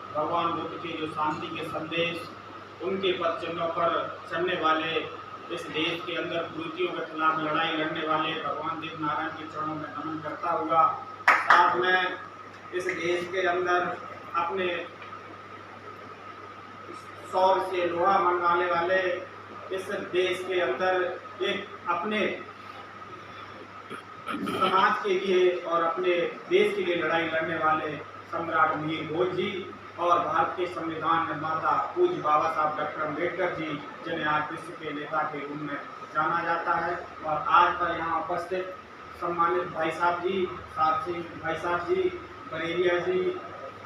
भगवान बुद्ध के जो शांति के संदेश, उनके पद चिन्हों पर चलने वाले, इस देश के अंदर कुरीतियों के खिलाफ लड़ाई लड़ने वाले भगवान देव नारायण के चरणों में नमन करता हुआ, साथ में इस देश के अंदर अपने सौर से लोहा मनवाने वाले, इस देश के अंदर एक अपने समाज के लिए और अपने देश के लिए लड़ाई लड़ने वाले सम्राट मिहिर भोज जी और भारत के संविधान निर्माता पूज्य बाबा साहब डॉक्टर अम्बेडकर जी, जिन्हें आज विश्व के नेता के रूप में जाना जाता है। और आज पर यहाँ उपस्थित सम्मानित भाई साहब जी, साथी भाई साहब जी, बरेलिया जी,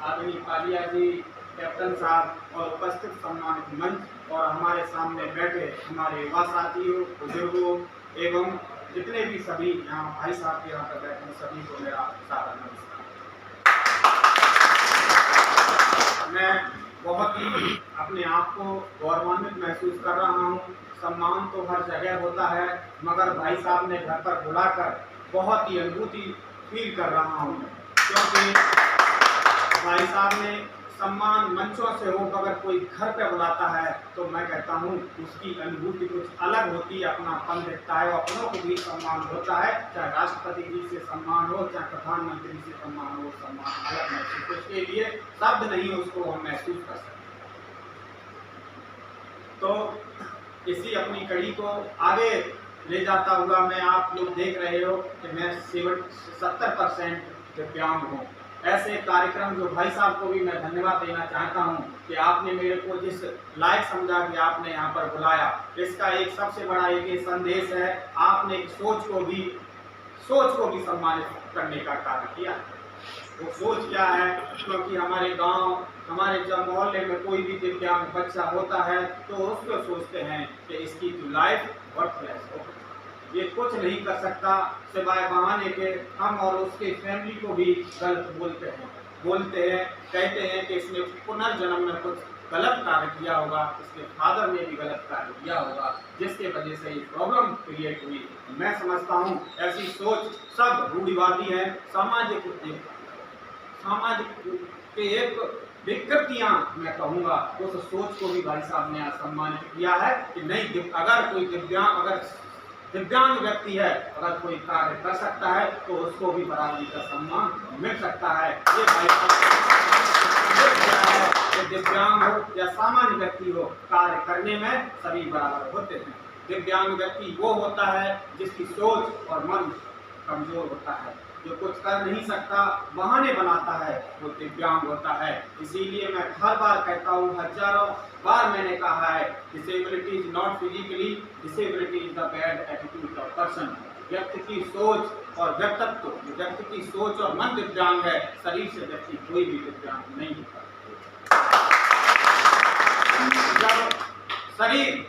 आदमी पालिया जी, कैप्टन साहब और उपस्थित सम्मानित मंच और हमारे सामने बैठे हमारे युवा साथियों, बुजुर्गों एवं जितने भी सभी यहाँ भाई साहब के यहाँ पर बैठे सभी को मेरा सादर नमस्कार। मैं बहुत ही अपने आप को गौरवान्वित महसूस कर रहा हूँ। सम्मान तो हर जगह होता है, मगर भाई साहब ने घर पर बुलाकर बहुत ही अनुभूति फील कर रहा हूँ, क्योंकि भाई साहब ने सम्मान मंचों से हो, अगर कोई घर पे बुलाता है तो मैं कहता हूँ उसकी अनुभूति कुछ अलग होती है, अपनापन दिखता है, अपनों को भी सम्मान होता है। चाहे राष्ट्रपति जी से सम्मान हो, चाहे प्रधानमंत्री से सम्मान हो, सम्मान अलग महसूस, उसके लिए शब्द नहीं उसको हम महसूस कर सकते। तो इसी अपनी कड़ी को आगे ले जाता हुआ मैं, आप लोग देख रहे हो कि मैं 70% दिव्यांग हूँ। ऐसे कार्यक्रम जो भाई साहब को भी मैं धन्यवाद देना चाहता हूं कि आपने मेरे को जिस लायक समझा कि आपने यहां पर बुलाया, इसका एक सबसे बड़ा एक संदेश है, आपने एक सोच को भी सम्मानित करने का कार्य किया। वो सोच क्या है, क्योंकि हमारे गांव, हमारे जब मोहल्ले में कोई भी दिव्यांग बच्चा होता है तो उसको सोचते हैं कि इसकी लाइफ वर्थलेस हो, ये कुछ नहीं कर सकता सिवाय बहाने के। हम और उसके फैमिली को भी गलत बोलते हैं, कहते हैं कि इसने पुनर्जन्म में कुछ गलत कार्य किया होगा, इसके फादर ने भी गलत कार्य किया होगा, जिसके वजह से ये प्रॉब्लम क्रिएट हुई। मैं समझता हूँ ऐसी सोच सब रूढ़िवादी है, सामाजिक के एक विकृतियां मैं कहूँगा। उस सोच को भी भाई साहब ने आज सम्मानित किया है कि नहीं, अगर कोई दिव्यांग व्यक्ति है, अगर कोई कार्य कर सकता है तो उसको भी बराबरी का सम्मान मिल सकता है। ये भाई है कि दिव्यांग हो या सामान्य व्यक्ति हो, कार्य करने में सभी बराबर होते हैं। दिव्यांग व्यक्ति वो होता है जिसकी सोच और मन कमजोर होता है, जो कुछ कर नहीं सकता, बहाने बनाता है, वो दिव्यांग होता है। इसीलिए मैं हर बार कहता हूँ, हजारों बार मैंने कहा है, disability is not physically, disability is the bad attitude of person. व्यक्ति की सोच और व्यक्तित्व, व्यक्ति की सोच और मन दिव्यांग है, शरीर से व्यक्ति कोई भी दिव्यांग नहीं होता। जब शरीर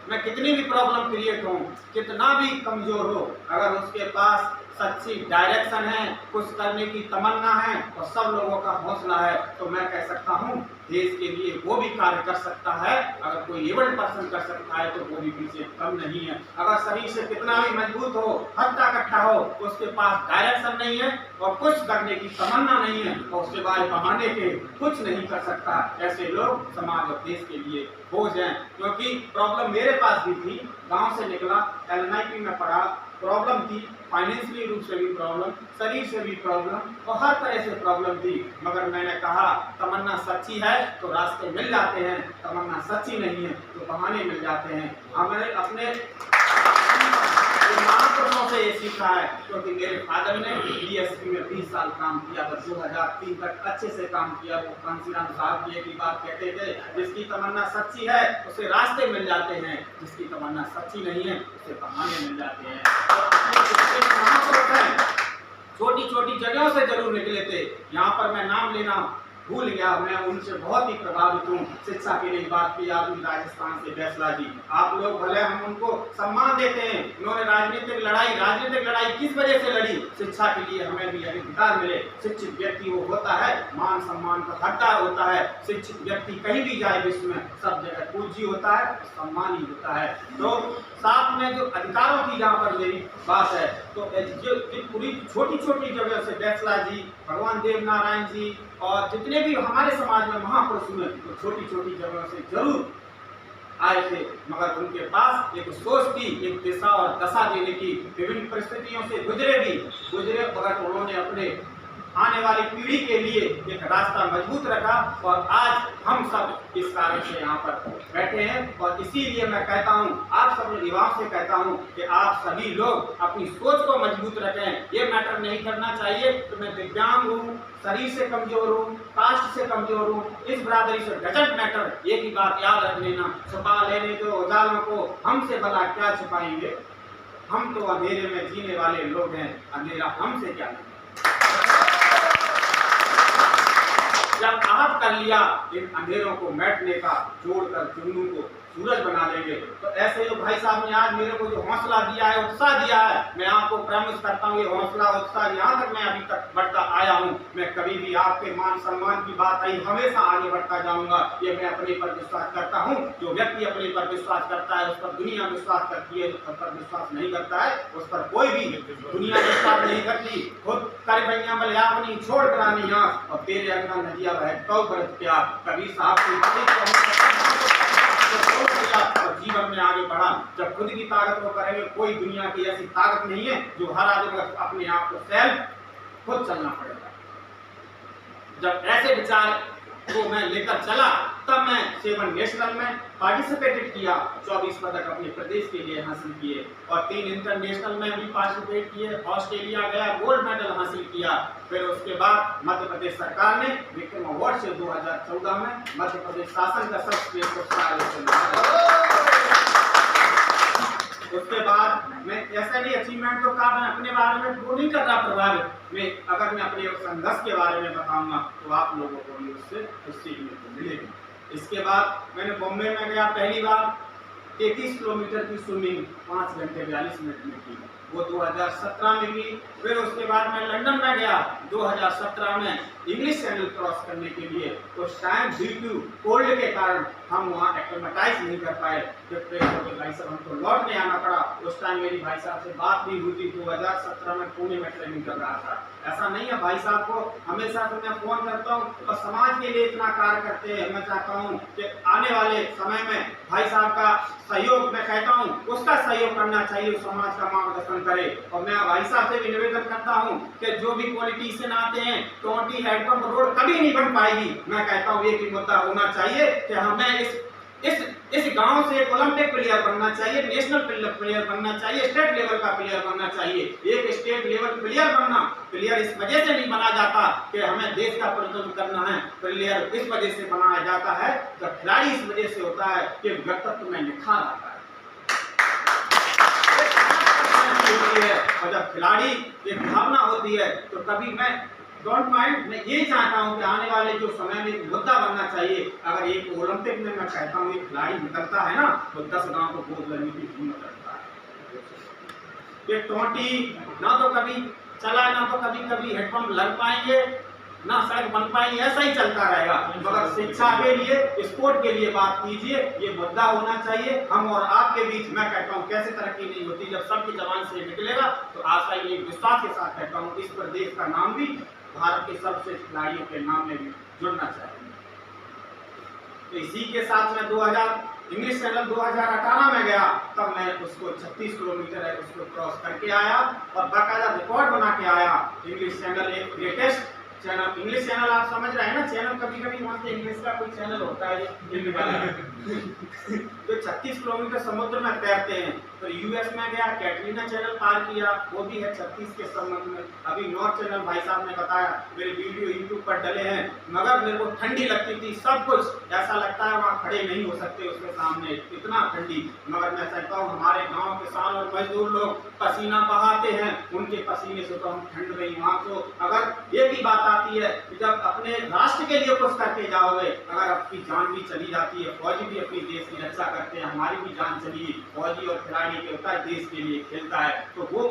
में कितनी भी प्रॉब्लम क्रिएट हो, कितना भी कमजोर हो, अगर उसके पास सच्ची डायरेक्शन है, कुछ करने की तमन्ना है और सब लोगों का हौसला है, तो मैं कह सकता हूँ देश के लिए वो भी कार्य कर सकता है। अगर कोई एबल पर्सन कर सकता है तो वो भी पीछे कम नहीं है। अगर शरीर से कितना भी मजबूत हो, हट्टा कट्टा हो, उसके पास डायरेक्शन नहीं है और कुछ करने की तमन्ना नहीं है और उसके बाद बहाने के कुछ नहीं कर सकता, ऐसे लोग समाज और देश के लिए बोझ हैं। क्योंकि प्रॉब्लम मेरे पास भी थी, गाँव से निकला, LNIP में पढ़ा, प्रॉब्लम थी, फाइनेंशियली रूप से भी प्रॉब्लम, शरीर से भी प्रॉब्लम और हर तरह से प्रॉब्लम थी, मगर मैंने कहा तमन्ना सच्ची है तो रास्ते मिल जाते हैं, तमन्ना सच्ची नहीं है तो बहाने मिल जाते हैं। हमने अपने महापुरुषों से ये सीखा है, क्योंकि मेरे फादर ने DSP में 20 साल काम किया था, 2003 तक अच्छे से काम किया। वो कांसीराम साहब की एक बात कहते थे, जिसकी तमन्ना सच्ची है उसे रास्ते मिल जाते हैं, जिसकी तमन्ना सच्ची नहीं है उसे बहाने मिल जाते हैं। तो महापुरुष हैं, छोटी छोटी जगहों से जरूर निकले थे। यहाँ पर मैं नाम लेना भूल गया, मैं उनसे बहुत ही प्रभावित हूँ। शिक्षा के लिए बात की आपने, राजस्थान से फैसला जी, आप लोग भले हम उनको सम्मान देते हैं, उन्होंने राजनीतिक लड़ाई किस वजह से लड़ी? शिक्षा के लिए हमें भी अधिकार मिले। शिक्षित व्यक्ति वो होता है मान सम्मान का हकदार होता है। शिक्षित व्यक्ति कहीं भी जाए विश्व में सब जगह पूज्य होता है, सम्मान ही होता है। तो साथ में जो अधिकारों की जहाँ पर मेरी बात है, तो जो पूरी छोटी छोटी जगह से फैसला जी, भगवान देव नारायण जी, और जितने भी हमारे समाज में महापुरुष हुए तो छोटी छोटी जगहों से जरूर आए थे, मगर उनके पास एक सोच थी, एक दिशा और दशा देने की। विभिन्न परिस्थितियों से गुजरे मगर उन्होंने अपने आने वाली पीढ़ी के लिए एक रास्ता मजबूत रखा और आज हम सब इस कारण से यहाँ पर बैठे हैं। और इसीलिए मैं कहता हूँ, आप सब युवाओं से कहता हूँ कि आप सभी लोग अपनी सोच को मजबूत रखें। ये मैटर नहीं करना चाहिए कि मैं दिव्यांग हूँ, शरीर से कमजोर हूँ, कास्ट से कमजोर हूँ, इस बरादरी से डजंट मैटर। एक ही बात याद रख लेना, छुपा लेने दो उजालों को, हमसे भला क्या छुपाएंगे, हम तो अंधेरे में जीने वाले लोग हैं, अंधेरा हमसे क्या नहीं। जब आप कर लिया इन अंधेरों को मिटने का, जोड़कर जुगनू को सूरज बना लेंगे। तो ऐसे जो भाई साहब ने आज मेरे को जो हौसला दिया है, उत्साह दिया है, मैं आपको प्रॉमिस करता हूँ ये हौसला उत्साह यहाँ तक मैं अभी तक बढ़ता आया हूँ। मैं कभी भी आपके मान सम्मान की बात आई हमेशा आगे बढ़ता जाऊंगा। ये मैं अपने पर विश्वास करता हूँ। जो व्यक्ति अपने पर विश्वास करता है उस पर दुनिया विश्वास करती है, जो पर विश्वास नहीं करता है उस पर कोई भी दुनिया विश्वास नहीं करती। खुद कर भैया बलिया अपनी छोड़ करानी आँख और तेरे अंगना नदिया बह तो बरस प्यार। कबीर साहब और जीवन में आगे बढ़ा। जब खुद की ताकत वो करेंगे, कोई दुनिया की ऐसी ताकत नहीं है जो हर आदमी अपने आप को सेल्फ खुद चलना पड़ेगा। जब ऐसे विचार को मैं लेकर चला तब मैं 7 नेशनल में पार्टिसिपेटेड किया, 24 पदक अपने प्रदेश के लिए हासिल किए और 3 इंटरनेशनल में भी पार्टिसिपेट किए। ऑस्ट्रेलिया गया, गोल्ड मेडल हासिल किया। फिर उसके बाद मध्य प्रदेश सरकार ने विक्रम अवार्ड से 2014 में मध्य प्रदेश शासन का सर्वश्रेष्ठ पुरस्कार। उसके बाद मैं ऐसा नहीं अचीवमेंट तो कहा, मैं अपने बारे में वो नहीं कर रहा प्रभावित में। अगर मैं अपने संघर्ष के बारे में बताऊंगा तो आप लोगों को भी उससे कुछ सीखने को मिलेगी। इसके बाद मैंने बॉम्बे में गया, पहली बार 33 किलोमीटर की स्विमिंग 5 घंटे 42 मिनट में की, वो 2017 में की। फिर उसके बाद मैं लंदन में गया 2017 में इंग्लिश चैनल क्रॉस करने के लिए। उस टाइम ड्यू टू कोल्ड के कारण हम वहाँ एक्लेमेटाइज नहीं कर पाए। भाई साहब हमको लौटने आना पड़ा। उस टाइम मेरी भाई साहब से बात भी हुई थी, 2017 में पुणे में ट्रेनिंग कर रहा था। ऐसा नहीं है, भाई साहब को हमेशा तो मैं फोन करता हूँ और समाज के लिए इतना कार्य करते हैं। मैं चाहता हूँ कि आने वाले समय में भाई साहब का सहयोग, मैं कहता हूँ उसका सहयोग करना चाहिए, समाज का मार्गदर्शन करे। और मैं भाई साहब से भी निवेदन करता हूँ कि जो भी पॉलिटिशियन आते हैं, टोटी हेडपंप रोड कभी नहीं बन पाएगी। मैं कहता हूँ एक ही मुद्दा होना चाहिए कि हमें इस गांव से एक ओलंपिक प्लेयर बनना चाहिए, नेशनल प्लेयर बनना चाहिए, स्टेट लेवल का प्लेयर बनना चाहिए। एक स्टेट लेवल प्लेयर बनना, प्लेयर इस वजह से नहीं बना जाता कि हमें देश का प्रतिनिधित्व करना है, प्लेयर इस वजह से बनाया जाता है, जब खिलाड़ी इस वजह से होता है कि व्यक्तित्व में निखार आता है। और जब खिलाड़ी एक भावना होती है तो कभी मैं डोंट माइंड, मैं ये चाहता हूँ कि आने वाले जो समय में एक मुद्दा बनना चाहिए। अगर एक ओलंपिक में मैं कहता हूँ एक खिलाड़ी निकलता है ना तो 10 गांव को गोद लेने की हिम्मत रखता है। ये टोटी ना तो कभी चला, ना तो कभी हेडपंप लग पाएंगे, ना सड़क बन पाएंगे, ऐसा ही चलता रहेगा। मगर शिक्षा के लिए, स्पोर्ट के लिए बात कीजिए, ये मुद्दा होना चाहिए हम और आपके बीच। मैं कहता हूँ कैसे तरक्की नहीं होती, जब सबकी जबान से निकलेगा तो आशा ये विश्वास के साथ कहता हूँ इस प्रदेश का नाम भी भारत के सबसे खिलाड़ियों के नाम में भी जुड़ना चाहिए। तो इसी के साथ मैं इंग्लिश चैनल 2018 में गया, तब मैं उसको 36 किलोमीटर है उसको क्रॉस करके आया और बाकायदा रिकॉर्ड बना के आया। इंग्लिश चैनल एक ग्रेटेस्ट चैनल, इंग्लिश चैनल आप समझ रहे हैं ना, चैनल कभी कभी वहाँ से इंग्लिश का कोई चैनल होता है तो 36 किलोमीटर समुद्र में तैरते हैं। फिर यूएस में गया, कैटरीना चैनल पार किया, वो भी है 36 के संबंध में। अभी नॉर्थ चैनल भाई साहब ने बताया, मेरे वीडियो यूट्यूब पर डले हैं, मगर मेरे को ठंडी लगती थी, सब कुछ ऐसा लगता है वहाँ खड़े नहीं हो सकते उसके सामने, इतना ठंडी। मगर मैं चाहता हूँ हमारे गाँव किसान और मजदूर लोग पसीना बहाते हैं, उनके पसीने से तो हम ठंड रही वहाँ को। अगर ये भी बात आती है कि जब अपने राष्ट्र के लिए कुछ करके जाओगे, अगर आपकी जान भी चली जाती है, फौजी भी अपनी देश की रक्षा करते हैं, हमारी भी जान चली, फौजी और खिलाड़ी के होता है देश के लिए खेलता है, तो वो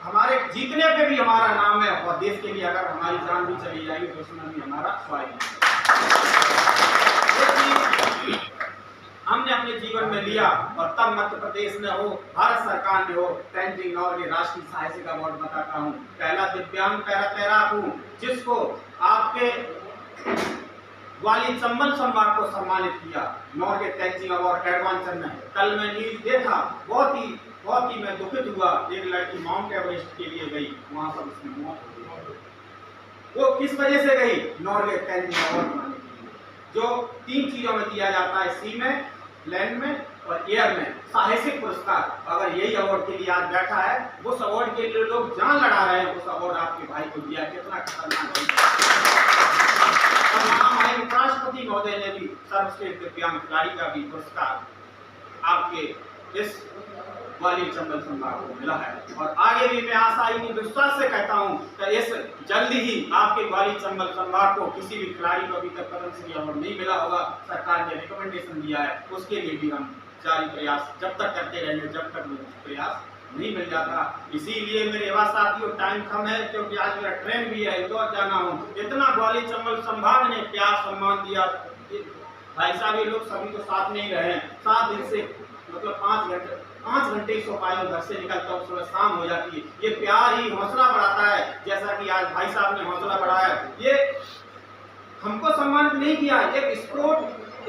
हमारे जीतने पे भी हमारा नाम है। और देश के लिए अगर हमारी जान भी चली जाएगी तो उसमें भी हमारा स्वागत है। हमने अपने जीवन में लिया और तब मध्य प्रदेश में हो, भारत सरकार में हो, तेंजिंग नॉर्गे राष्ट्रीय साहसिक अवार्ड बताता हूँ। पहला दिव्यांग पैरा तैराक हूँ जिसको आपके ग्वालियर चंबल संभाग को सम्मानित किया नॉर्गे तेंजिंग अवार्ड एडवांचर में। कल मैं न्यूज देखा, बहुत ही मैं दुखित हुआ। एक लड़की माउंट एवरेस्ट के लिए गई, वहां पर उसकी मौत हो गई। वो किस वजह से गई? नॉर्गे तेंजिंग अवार्ड पाने के लिए, जो 3 चीजों में दिया जाता है, सी में, लैंड में और एयर में, साहसिक पुरस्कार। अगर यही अवार्ड के लिए आज बैठा है, उस अवार्ड के लिए लोग जान लड़ा रहे हैं, उस अवार्ड आपके भाई को दिया, कितना खतरनाक है। और हमारे उपराष्ट्रपति महोदय ने भी सर्वश्रेष्ठ दिव्यांग खिलाड़ी का भी पुरस्कार आपके इस ग्वालियर चंबल संभाग को मिला है। और आगे भी मैं आशा ही विश्वास से कहता हूं कि इस जल्दी ही आपके ग्वालियर चंबल संभाग को किसी भी खिलाड़ी को अभी तक पद्मश्री अवार्ड नहीं मिला होगा, सरकार ने रिकमेंडेशन दिया है, उसके लिए भी हम जारी प्रयास जब तक करते रहेंगे जब तक प्रयास नहीं मिल जाता। इसीलिए मेरे युवा साथियों, टाइम कम है क्योंकि आज मेरा ट्रेन भी है, इंदौर जाना हूँ। इतना ग्वालियर चंबल संभाग ने प्यार सम्मान दिया, भाई साहब ये लोग सभी तो साथ नहीं रहे, 7 दिन से मतलब 5 घंटे सो पाए, घर से निकलता हूँ, सुबह शाम हो जाती है। ये प्यार ही हौसला बढ़ाता है, जैसा कि आज भाई साहब ने हौसला बढ़ाया। ये हमको सम्मानित नहीं किया, एक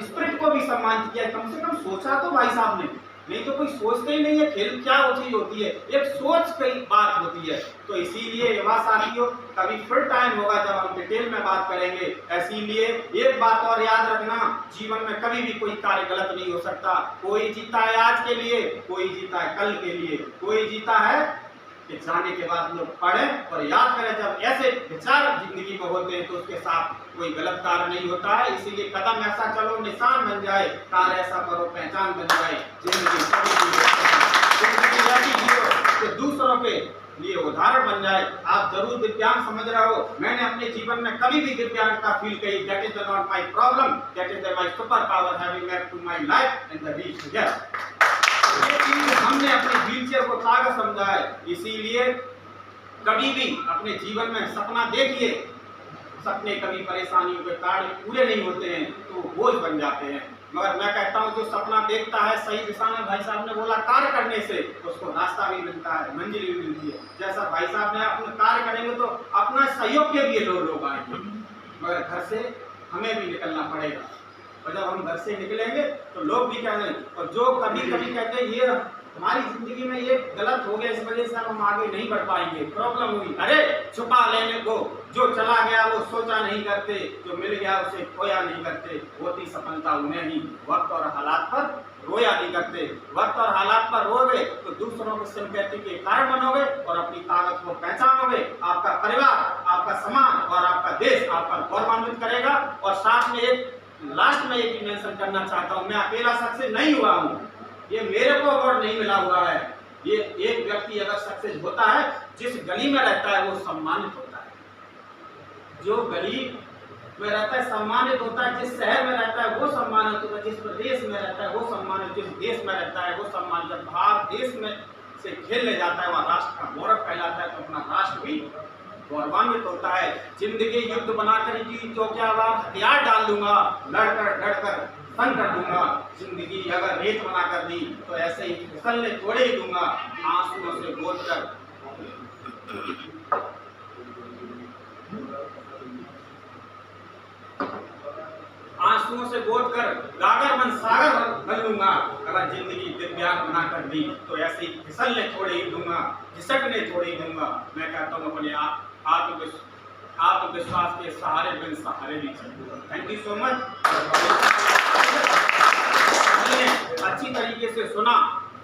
स्पिरिट को भी सम्मानित किया। कम से कम सोचा तो भाई साहब ने, नहीं तो कोई सोचते ही नहीं है खेल क्या वो चीज होती है, एक सोच की बात होती है। तो इसीलिए युवा साथियों, कभी फिर टाइम होगा जब हम डिटेल में बात करेंगे। इसीलिए एक बात और याद रखना, जीवन में कभी भी कोई कार्य गलत नहीं हो सकता। कोई जीता है आज के लिए, कोई जीता है कल के लिए, कोई जीता है कि जाने के बाद लोग पढ़ें और याद करें। जब ऐसे विचार जिंदगी में होते हैं तो उसके साथ कोई गलत कार्य नहीं होता है। इसीलिए कदम ऐसा चलो निशान बन जाए, कार्य ऐसा करो पहचान बन जाए। जिंदगी तो दूसरों के लिए उदाहरण बन जाए। आप जरूर दिव्यांग समझ रहे हो, मैंने अपने जीवन में कभी भी दिव्यांगता फील की। That is not my problem, that is my super power having made to my life in the reach here. हमने अपने व्हीलचेयर को ताकत समझा है। इसीलिए कभी भी अपने जीवन में सपना देखिए, सपने कभी परेशानियों के कारण पूरे नहीं होते हैं तो बोझ बन जाते हैं। मगर मैं कहता हूं जो सपना देखता है सही दिशा में, भाई साहब ने बोला कार्य करने से उसको रास्ता भी मिलता है, मंजिल भी मिलती है। जैसा भाई साहब ने अपने कार्य करेंगे तो अपना सहयोग के लिए लोग आएंगे, मगर घर से हमें भी निकलना पड़ेगा। और जब हम घर से निकलेंगे तो लोग भी कहेंगे, और जो कभी कभी कहते हैं ये हमारी जिंदगी में ये गलत हो गया, इस वजह से हम आगे नहीं बढ़ पाएंगे, प्रॉब्लम हुई, अरे छुपा लेने को, जो चला गया वो सोचा नहीं करते, जो मिल गया उसे खोया नहीं करते। होती सफलता उन्हें ही, वक्त और हालात पर रोया नहीं करते। वक्त और हालात पर रोगे तो दूसरों की सिंपैथी के कारण बनोगे और अपनी ताकत को पहचानोगे। आपका परिवार, आपका समाज और आपका देश आपका गौरवान्वित करेगा। और साथ में एक लास्ट में एक मेंशन करना चाहता हूँ, मैं अकेला सक्सेस नहीं हुआ हूँ, ये मेरे को अवार्ड नहीं मिला हुआ है। ये एक व्यक्ति अगर सक्सेस होता है, जिस गली में रहता है वो सम्मानित होता है। जो गली में रहता है सम्मानित होता है, जिस शहर में रहता है वो सम्मानित होता है, जिस प्रदेश में रहता है वो सम्मानित, जिस देश में रहता है वो सम्मानित। जब बाहर देश में से खेलने जाता है वहाँ राष्ट्र का गौरव फैलाता है तो अपना राष्ट्र भी गौरवान्वित होता है। जिंदगी युद्ध बनाकर जी तो क्या बात, हथियार डाल दूंगा, लड़कर डरकर फन कर दूंगा। जिंदगी अगर रेत बना कर दी तो ऐसे ही फिसलने थोड़े ही दूंगा। आंसुओं से गोद कर गागर बन सागर बन लूंगा। अगर जिंदगी दिव्यांग बना कर दी तो ऐसे ही फिसलने थोड़े ही दूंगा, घिसकने थोड़े ही दूंगा। मैं कहता हूँ अपने आत्मविश्वास के सहारे बिन सहारे भी चलूंगा। Thank you so much. अच्छी तरीके से सुना,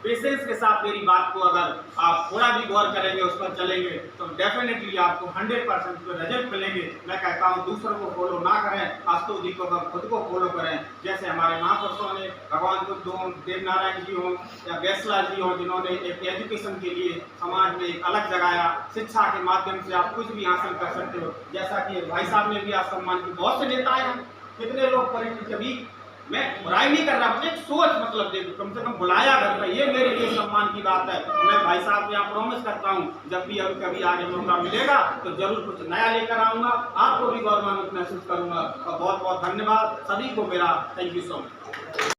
पेशेंस के साथ मेरी बात को अगर आप थोड़ा भी गौर करेंगे, उस पर चलेंगे तो डेफिनेटली आपको 100% रिजल्ट मिलेंगे। मैं कहता हूँ दूसरों को फॉलो ना करें, आस्तु जी को खुद को फॉलो करें। जैसे हमारे महापुरुषों ने, भगवान बुद्ध हों, देवनारायण जी हों या वैसला जी हों, जिन्होंने एक एजुकेशन के लिए समाज में एक अलग जगाया। शिक्षा के माध्यम से आप कुछ भी हासिल कर सकते हो। जैसा कि भाई साहब ने भी आज सम्मान की, बहुत से नेता हैं, कितने लोग करें, कभी मैं बुराई नहीं कर रहा, मुझे सोच मतलब देखो, कम से कम बुलाया घर पर, ये मेरे लिए सम्मान की बात है। मैं भाई साहब को यहाँ प्रॉमिस करता हूँ जब भी अभी कभी आगे मौका मिलेगा तो जरूर कुछ नया लेकर आऊंगा, आपको भी गौरवान्वित महसूस करूंगा। और बहुत बहुत धन्यवाद सभी को मेरा, थैंक यू सो मच।